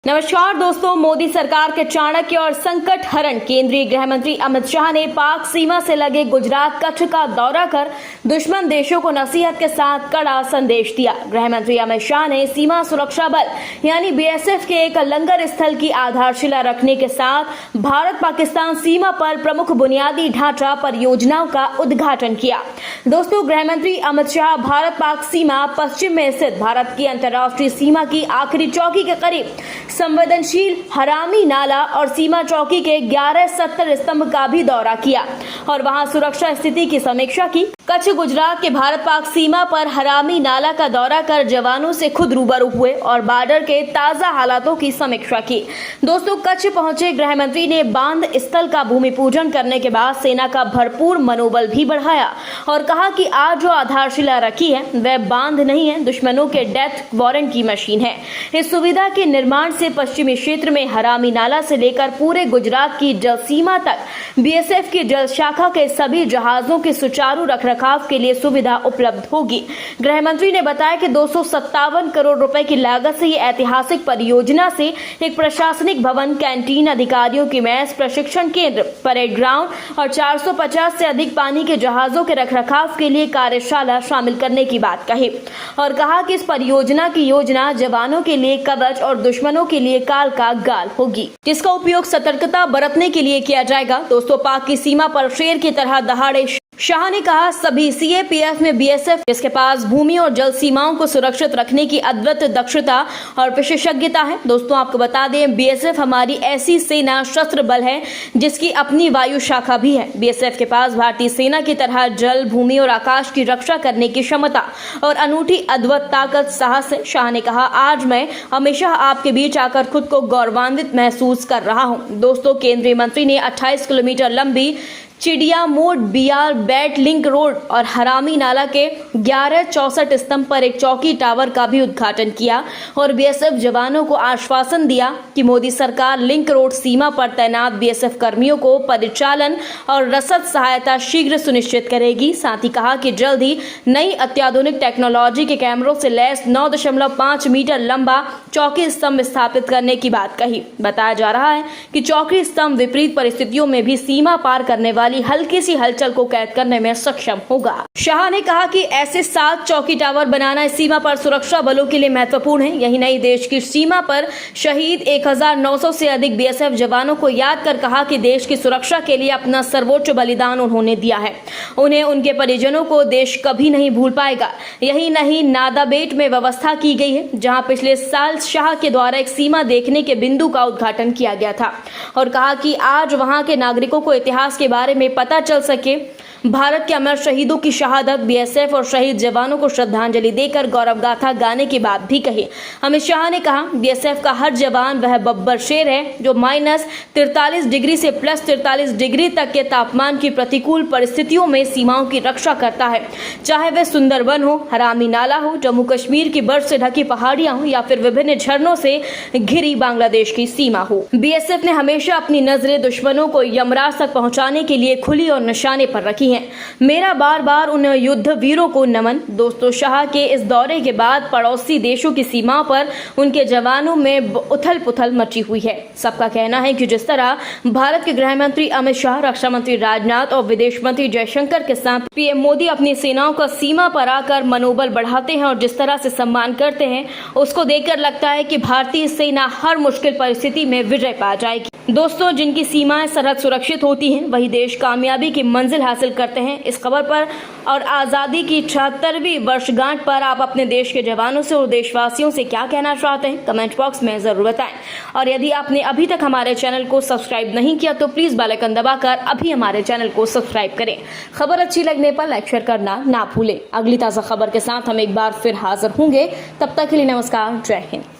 नमस्कार दोस्तों, मोदी सरकार के चाणक्य और संकट हरण केंद्रीय गृह मंत्री अमित शाह ने पाक सीमा से लगे गुजरात कच्छ का दौरा कर दुश्मन देशों को नसीहत के साथ कड़ा संदेश दिया। गृह मंत्री अमित शाह ने सीमा सुरक्षा बल यानी बीएसएफ के एक लंगर स्थल की आधारशिला रखने के साथ भारत पाकिस्तान सीमा पर प्रमुख बुनियादी ढांचा परियोजनाओं का उद्घाटन किया। दोस्तों, गृह मंत्री अमित शाह भारत पाक सीमा पश्चिम में स्थित भारत की अंतर्राष्ट्रीय सीमा की आखिरी चौकी के करीब संवेदनशील हरामी नाला और सीमा चौकी के 11 70 स्तंभ का भी दौरा किया और वहां सुरक्षा स्थिति की समीक्षा की। कच्छ गुजरात के भारत पाक सीमा पर हरामी नाला का दौरा कर जवानों से खुद रूबरू हुए और बॉर्डर के ताजा हालातों की समीक्षा की। दोस्तों, कच्छ पहुंचे गृह मंत्री ने बांध स्थल का भूमि पूजन करने के बाद सेना का भरपूर मनोबल भी बढ़ाया और कहा कि आज जो आधारशिला रखी है वह बांध नहीं है, दुश्मनों के डेथ वारंट की मशीन है। इस सुविधा के निर्माण से पश्चिमी क्षेत्र में हरामी नाला से लेकर पूरे गुजरात की जल सीमा तक बीएसएफ की जल शाखा के सभी जहाजों के सुचारू रखरखाव के लिए सुविधा उपलब्ध होगी। गृह मंत्री ने बताया कि 257 करोड़ रुपए की लागत से ये ऐतिहासिक परियोजना से एक प्रशासनिक भवन, कैंटीन, अधिकारियों की मेस, प्रशिक्षण केंद्र, परेड ग्राउंड और 450 से अधिक पानी के जहाजों के रखरखाव के लिए कार्यशाला शामिल करने की बात कही और कहा कि इस परियोजना की योजना जवानों के लिए कवच और दुश्मनों के लिए काल का गाल होगी, जिसका उपयोग सतर्कता बरतने के लिए किया जाएगा। दोस्तों, पाक की सीमा पर शेर की तरह दहाड़े शाह ने कहा, सभी सीएपीएफ में बीएसएफ जिसके पास भूमि और जल सीमाओं को सुरक्षित रखने की अद्भुत दक्षता और विशेषज्ञता है। दोस्तों, आपको बता दें, बीएसएफ हमारी ऐसी सेना शस्त्र बल है जिसकी अपनी वायु शाखा भी है। बीएसएफ के पास भारतीय सेना की तरह जल, भूमि और आकाश की रक्षा करने की क्षमता और अनूठी अद्भुत ताकत, साहस है। शाह ने कहा, आज मैं हमेशा आपके बीच आकर खुद को गौरवान्वित महसूस कर रहा हूँ। दोस्तों, केंद्रीय मंत्री ने 28 किलोमीटर लंबी चिड़िया मोड़, बीआर बैट लिंक रोड और हरामी नाला के 11 64 स्तंभ पर एक चौकी टावर का भी उद्घाटन किया और बीएसएफ जवानों को आश्वासन दिया कि मोदी सरकार लिंक रोड सीमा पर तैनात बीएसएफ कर्मियों को परिचालन और रसद सहायता शीघ्र सुनिश्चित करेगी। साथ ही कहा कि जल्द ही नई अत्याधुनिक टेक्नोलॉजी के कैमरों से लैस 9.5 मीटर लंबा चौकी स्तंभ स्थापित करने की बात कही। बताया जा रहा है कि चौकी स्तंभ विपरीत परिस्थितियों में भी सीमा पार करने वाली हल्की सी हलचल को कैद करने में सक्षम होगा। शाह ने कहा कि ऐसे 7 चौकी टावर बनाना इस सीमा पर सुरक्षा बलों के लिए महत्वपूर्ण है। यही नहीं, देश की सीमा पर शहीद 1900 से अधिक बीएसएफ जवानों को याद कर कहा कि देश की सुरक्षा के लिए अपना सर्वोच्च बलिदान उन्होंने दिया है। उन्हें, उनके परिजनों को देश कभी नहीं भूल पाएगा। यही नहीं, नादाबेट में व्यवस्था की गई है जहां पिछले साल शाह के द्वारा एक सीमा देखने के बिंदु का उद्घाटन किया गया था और कहा कि आज वहां के नागरिकों को इतिहास के बारे में पता चल सके। भारत के अमर शहीदों की शहादत, बीएसएफ और शहीद जवानों को श्रद्धांजलि देकर गौरव गाथा गाने की बात भी कही। अमित शाह ने कहा, बीएसएफ का हर जवान वह बब्बर शेर है जो -43 डिग्री से +43 डिग्री तक के तापमान की प्रतिकूल परिस्थितियों में सीमाओं की रक्षा करता है, चाहे वह सुंदरबन हो, हरामी नाला हो, जम्मू कश्मीर की बर्फ से ढकी पहाड़ियां हो या फिर विभिन्न झरनों से घिरी बांग्लादेश की सीमा हो। बीएसएफ ने हमेशा अपनी नजरें दुश्मनों को यमराज तक पहुंचाने के लिए खुली और निशाने पर रखी हैं। मेरा बार बार उन युद्ध वीरों को नमन। दोस्तों, शाह के इस दौरे के बाद पड़ोसी देशों की सीमाओं पर उनके जवानों में उथल पुथल मची हुई है। सबका कहना है कि जिस तरह भारत के गृह मंत्री अमित शाह, रक्षा मंत्री राजनाथ और विदेश मंत्री जयशंकर के साथ पीएम मोदी अपनी सेनाओं का सीमा पर आकर मनोबल बढ़ाते हैं और जिस तरह से सम्मान करते हैं, उसको देखकर लगता है कि भारतीय सेना हर मुश्किल परिस्थिति में विजय पा जाएगी। दोस्तों, जिनकी सीमाएं सरहद सुरक्षित होती हैं, वही देश कामयाबी की मंजिल हासिल करते हैं। इस खबर पर और आज़ादी की 76वीं वर्षगांठ पर आप अपने देश के जवानों से और देशवासियों से क्या कहना चाहते हैं, कमेंट बॉक्स में जरूर बताएं। और यदि आपने अभी तक हमारे चैनल को सब्सक्राइब नहीं किया तो प्लीज बेल आइकन दबाकर अभी हमारे चैनल को सब्सक्राइब करें। खबर अच्छी लगने पर लाइक शेयर करना ना भूलें। अगली ताज़ा खबर के साथ हम एक बार फिर हाजिर होंगे। तब तक के लिए नमस्कार, जय हिंद।